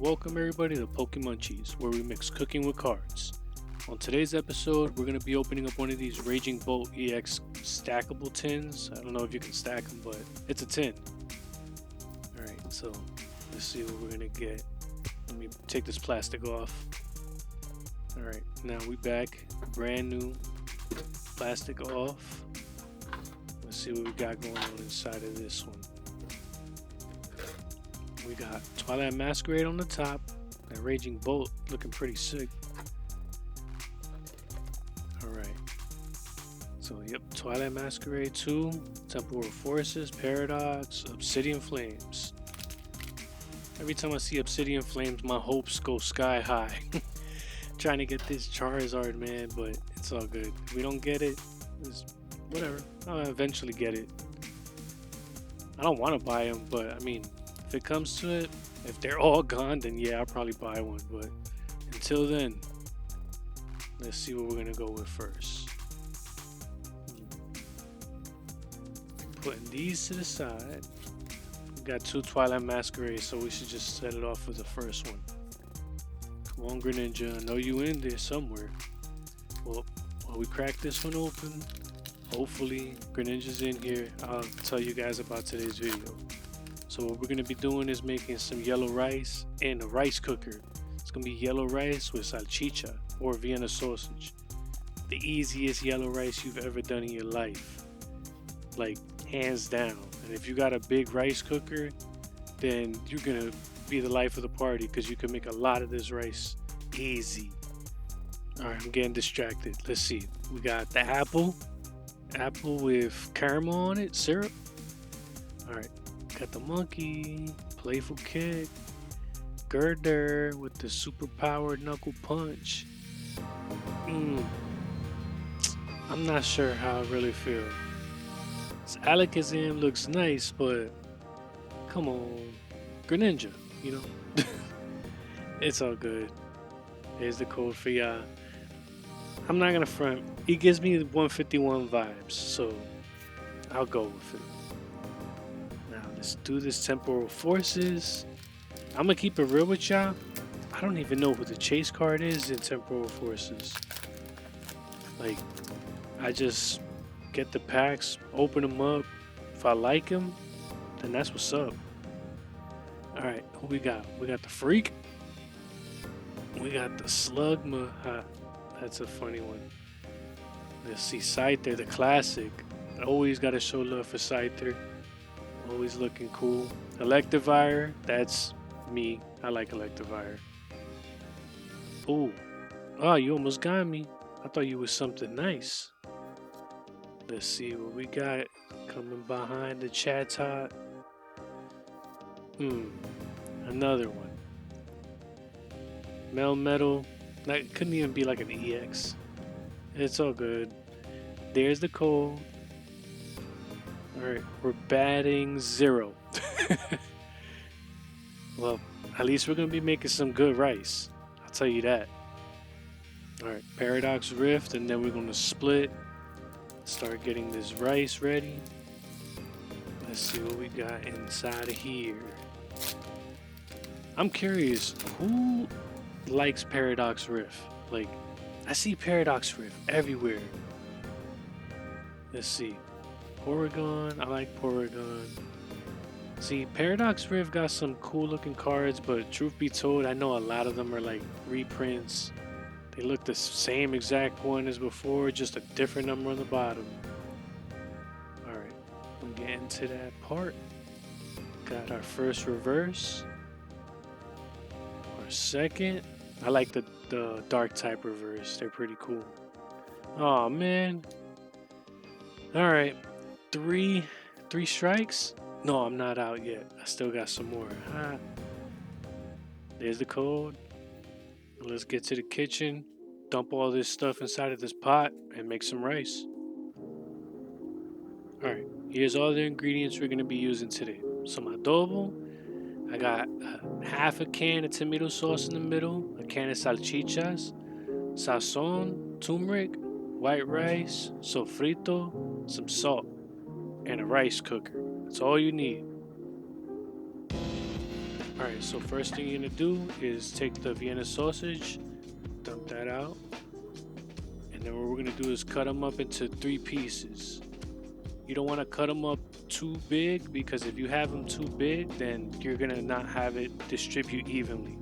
Welcome everybody to PokéMunchies, where we mix cooking with cards. On today's episode, we're going to be opening up one of these Raging Bolt EX stackable tins. I don't know if you can stack them, but it's a tin. Alright, so let's see what we're going to get. Let me take this plastic off. Alright, now we back. Brand new. Plastic off. Let's see what we got going on inside of this one. We got Twilight Masquerade on the top. That Raging Bolt looking pretty sick. Alright. So, yep. Twilight Masquerade 2. Temporal Forces. Paradox. Obsidian Flames. Every time I see Obsidian Flames, my hopes go sky high. Trying to get this Charizard, man, but it's all good. If we don't get it, it's whatever. I'll eventually get it. I don't want to buy them, but I mean, if it comes to it, if they're all gone, then yeah, I'll probably buy one. But until then, let's see what we're gonna go with first. Putting these to the side. We got two Twilight Masquerades, so we should just set it off with the first one. Come on, Greninja, I know you in there somewhere. Well, while we crack this one open, hopefully Greninja's in here. I'll tell you guys about today's video. So what we're going to be doing is making some yellow rice in a rice cooker. It's going to be yellow rice with salchicha or Vienna sausage. The easiest yellow rice you've ever done in your life. Like, hands down. And if you got a big rice cooker, then you're going to be the life of the party because you can make a lot of this rice easy. Alright, I'm getting distracted. Let's see. We got the apple. Apple with caramel on it, syrup. Alright. Got the monkey, playful kick, girder with the super powered knuckle punch. I'm not sure how I really feel. This Alakazam looks nice, but come on, Greninja, you know. It's all good. Here's the code for y'all. I'm not gonna front. He gives me 151 vibes, so I'll go with it. Let's do this Temporal Forces. I'm gonna keep it real with y'all. I don't even know who the chase card is in Temporal Forces. Like, I just get the packs, open them up. If I like them, then that's what's up. Alright, who we got? We got the Freak. We got the Slugma. That's a funny one. Let's see, Scyther, the classic. Always gotta show love for Scyther. Always looking cool. Electivire, that's me. I like Electivire. Ooh. Oh, you almost got me. I thought you was something nice. Let's see what we got coming behind the Chatot. Another one. Melmetal. That couldn't even be like an EX. It's all good. There's the code. Alright, we're batting 0. Well, at least we're going to be making some good rice. I'll tell you that. Alright, Paradox Rift, and then we're going to split. Start getting this rice ready. Let's see what we got inside of here. I'm curious, who likes Paradox Rift? Like, I see Paradox Rift everywhere. Let's see. Porygon, I like Porygon. See, Paradox Rift got some cool looking cards, but truth be told, I know a lot of them are like reprints. They look the same exact one as before, just a different number on the bottom. Alright, I'm getting to that part. Got our first reverse. Our second. I like the dark type reverse, they're pretty cool. Oh man. Alright. Three strikes? No, I'm not out yet. I still got some more. There's the code. Let's get to the kitchen, dump all this stuff inside of this pot, and make some rice. Alright, here's all the ingredients we're going to be using today. Some adobo. I got half a can of tomato sauce in the middle, a can of salchichas, Sazon, turmeric, white rice, sofrito, some salt, and a rice cooker. That's all you need. Alright, so first thing you're gonna do is take the Vienna sausage, dump that out, and then what we're gonna do is cut them up into 3 pieces. You don't want to cut them up too big because if you have them too big, then you're gonna not have it distribute evenly.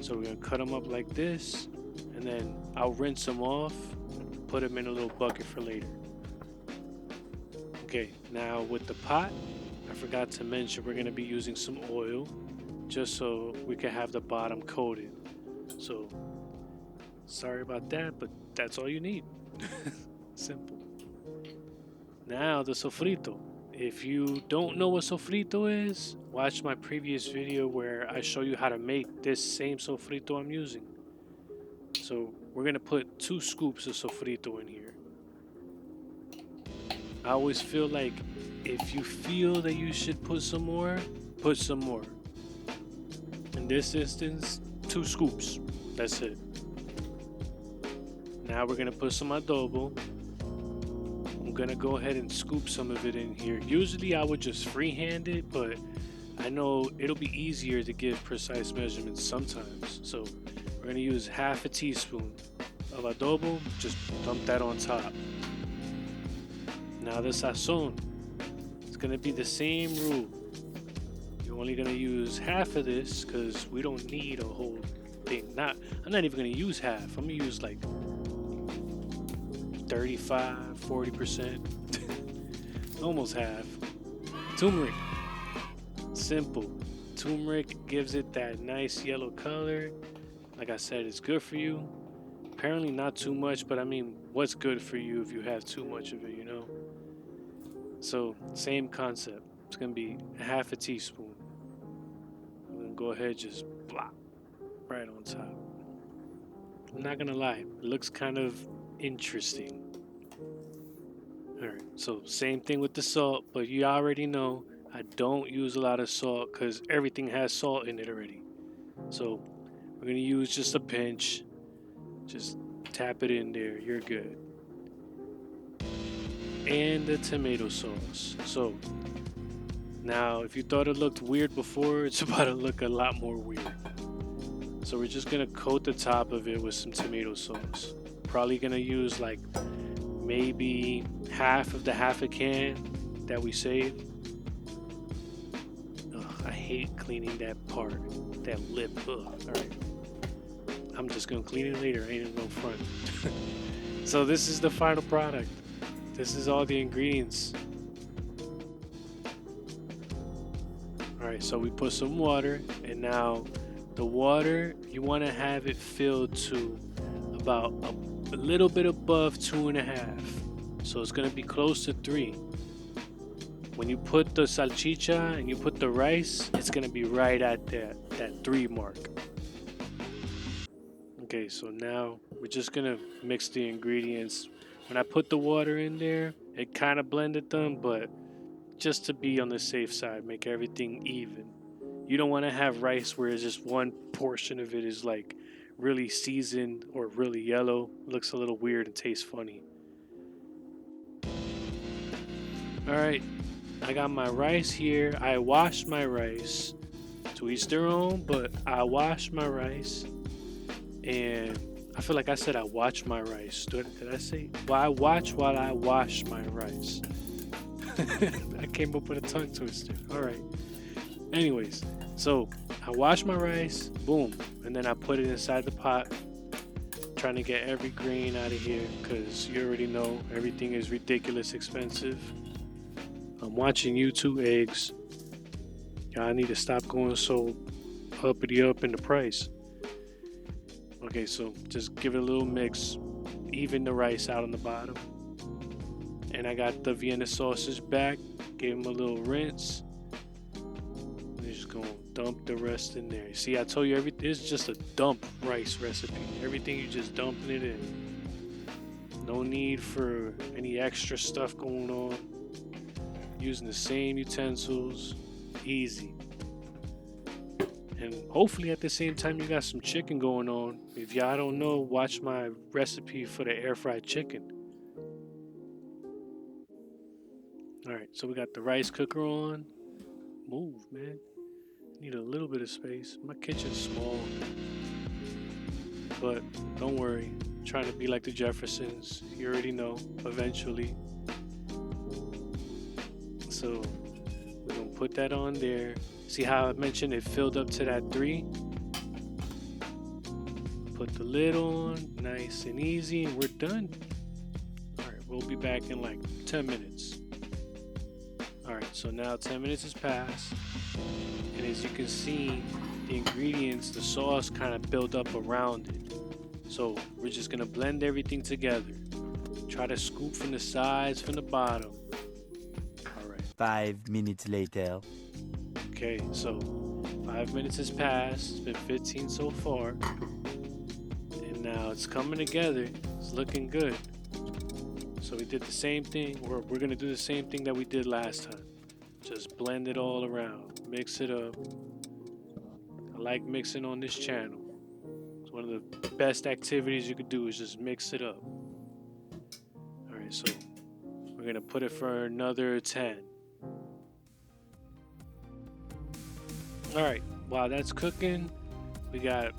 So we're gonna cut them up like this, and then I'll rinse them off, put them in a little bucket for later. Okay, now with the pot, I forgot to mention we're gonna be using some oil just so we can have the bottom coated. So sorry about that, but that's all you need. Simple. Now the sofrito. If you don't know what sofrito is, watch my previous video where I show you how to make this same sofrito I'm using. So we're gonna put 2 scoops of sofrito in here. I always feel like if you feel that you should put some more, put some more. In this instance, 2 scoops. That's it. Now we're gonna put some adobo. I'm gonna go ahead and scoop some of it in here. Usually I would just freehand it, but I know it'll be easier to give precise measurements sometimes. So we're gonna use half a teaspoon of adobo, just dump that on top. Now the sazon, it's gonna be the same rule. You're only gonna use half of this because we don't need a whole thing. I'm not even gonna use half. I'm gonna use like 35, 40%, almost half. Turmeric, simple. Turmeric gives it that nice yellow color. Like I said, it's good for you. Apparently not too much, but I mean, what's good for you if you have too much of it, you know? So same concept. It's gonna be half a teaspoon. I'm gonna go ahead, just blop right on top. I'm not gonna lie, it looks kind of interesting. Alright, so same thing with the salt, but you already know I don't use a lot of salt because everything has salt in it already. So we're gonna use just a pinch. Just tap it in there, you're good. And the tomato sauce. So now if you thought it looked weird before, it's about to look a lot more weird. So we're just gonna coat the top of it with some tomato sauce. Probably gonna use like maybe half a can that we saved. Ugh, I hate cleaning that part, that lip. Ugh. All right, I'm just gonna clean it later. Ain't in no front. So this is the final product. This is all the ingredients. All right, so we put some water, and now the water you want to have it filled to about a little bit above 2.5. So it's gonna be close to 3. When you put the salchicha and you put the rice, it's gonna be right at that 3 mark. Okay, so now we're just gonna mix the ingredients. When I put the water in there, it kind of blended them, but just to be on the safe side, make everything even. You don't want to have rice where it's just one portion of it is like really seasoned or really yellow. It looks a little weird and tastes funny. All right, I got my rice here. I washed my rice. To each their own, but I washed my rice. And I feel like I said I watch my rice. Did I say? Well, I watch while I wash my rice. I came up with a tongue twister. All right. Anyways, so I wash my rice, boom, and then I put it inside the pot, trying to get every grain out of here because you already know everything is ridiculous expensive. I'm watching YouTube eggs. Y'all need to stop going so uppity up in the price. Okay, so just give it a little mix, even the rice out on the bottom. And I got the Vienna sausage back, gave them a little rinse. And just gonna dump the rest in there. See, I told you everything is just a dump rice recipe. Everything you just dumping it in. No need for any extra stuff going on. Using the same utensils, easy. And hopefully at the same time you got some chicken going on. If y'all don't know, watch my recipe for the air fried chicken. All right, so we got the rice cooker on. Move, man. Need a little bit of space. My kitchen's small, but don't worry. I'm trying to be like the Jeffersons. You already know, eventually. So we're gonna put that on there. See how I mentioned it filled up to that 3? Put the lid on, nice and easy, and we're done. All right, we'll be back in like 10 minutes. All right, so now 10 minutes has passed, and as you can see, the ingredients, the sauce kind of built up around it. So we're just gonna blend everything together. Try to scoop from the sides, from the bottom. All right. 5 minutes later. Okay, so 5 minutes has passed. It's been 15 so far. And now it's coming together. It's looking good. So we did the same thing. We're going to do the same thing that we did last time. Just blend it all around. Mix it up. I like mixing on this channel. It's one of the best activities you could do is just mix it up. All right, so we're going to put it for another 10. All right, while that's cooking, we got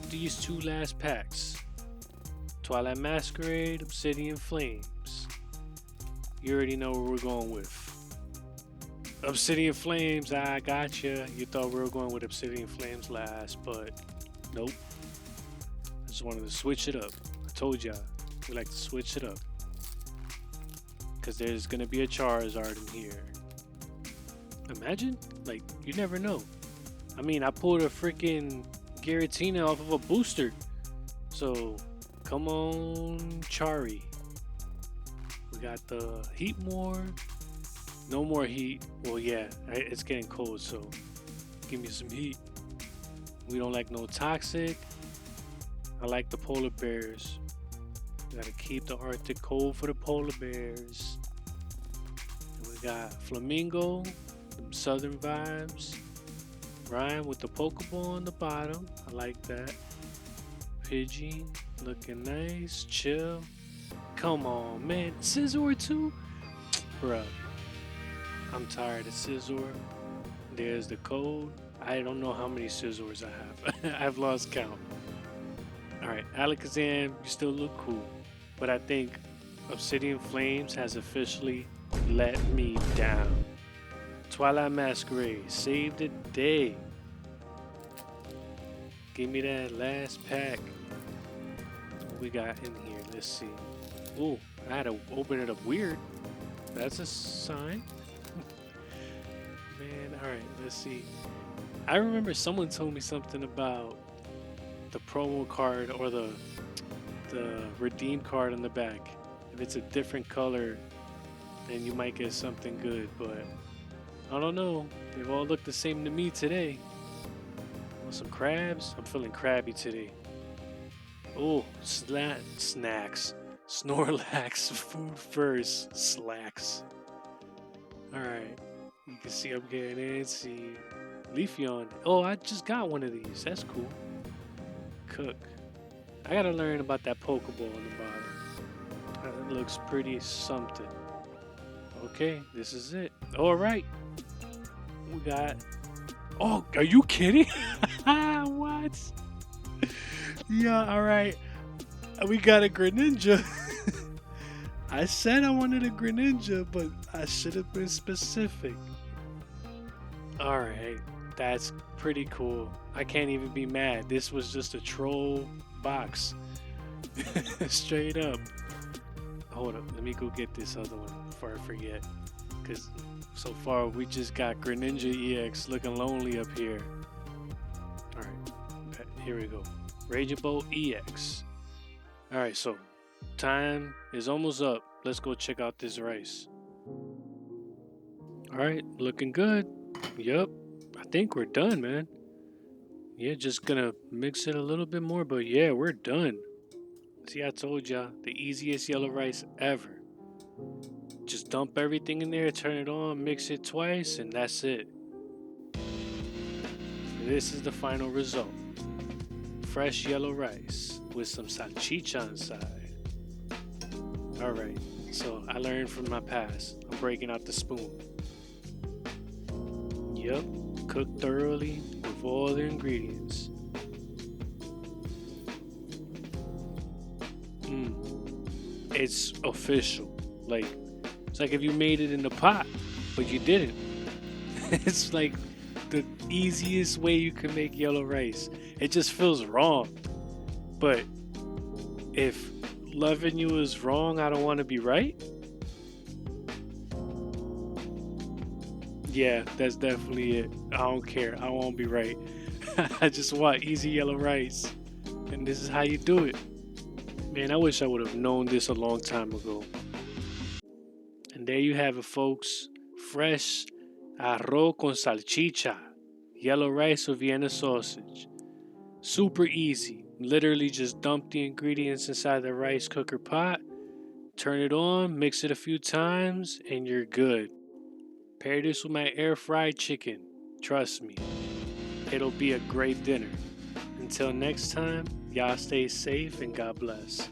these 2 last packs. Twilight Masquerade, Obsidian Flames. You already know where we're going with. Obsidian Flames, I gotcha. You thought we were going with Obsidian Flames last, but nope. I just wanted to switch it up. I told y'all, we like to switch it up. Because there's going to be a Charizard in here. Imagine, like, you never know. I mean, I pulled a freaking Giratina off of a booster. So, come on, Chari. We got the heat more. No more heat. Well, yeah, it's getting cold, so give me some heat. We don't like no toxic. I like the polar bears. We gotta keep the Arctic cold for the polar bears. And we got Flamingo, some southern vibes. Rhyme with the Pokeball on the bottom. I like that. Pidgey, looking nice, chill. Come on, man. Scizor too? Bruh. I'm tired of Scizor. There's the code. I don't know how many Scizors I have. I've lost count. Alright, Alakazam, you still look cool. But I think Obsidian Flames has officially let me down. Twilight Masquerade, save the day. Give me that last pack. What we got in here? Let's see. Ooh, I had to open it up weird. That's a sign. Man, alright, let's see. I remember someone told me something about the promo card or the redeem card on the back. If it's a different color, then you might get something good, but I don't know. They've all looked the same to me today. Want some crabs? I'm feeling crabby today. Oh, snacks. Snorlax, food first. Slacks. Alright. You can see I'm getting antsy. Leafeon. Oh, I just got one of these. That's cool. Cook. I gotta learn about that Pokeball on the bottom. That looks pretty something. Okay, this is it. Alright. We got... Oh, are you kidding? What? Yeah, alright. We got a Greninja. I said I wanted a Greninja, but I should have been specific. Alright, that's pretty cool. I can't even be mad. This was just a troll box. Straight up. Hold up, let me go get this other one before I forget. Because so far we just got Greninja EX looking lonely up here. Alright, here we go. Raging Bolt EX. Alright, so time is almost up. Let's go check out this rice. Alright, looking good. Yup, I think we're done, man. Yeah, just gonna mix it a little bit more, but yeah, we're done. See, I told y'all, the easiest yellow rice ever. Just dump everything in there, turn it on, mix it twice, and that's it. This is the final result. Fresh yellow rice with some salchicha inside. Alright, so I learned from my past. I'm breaking out the spoon. Yup, Cook thoroughly with all the ingredients. It's official. Like, it's like if you made it in the pot, but you didn't. It's like the easiest way you can make yellow rice. It just feels wrong. But if loving you is wrong, I don't want to be right. Yeah, that's definitely it. I don't care. I won't be right. I just want easy yellow rice. And this is how you do it. Man, I wish I would have known this a long time ago. And there you have it, folks. Fresh arroz con salchicha. Yellow rice with Vienna sausage. Super easy. Literally just dump the ingredients inside the rice cooker pot, turn it on, mix it a few times, and you're good. Pair this with my air fried chicken. Trust me, it'll be a great dinner. Until next time, y'all stay safe and God bless.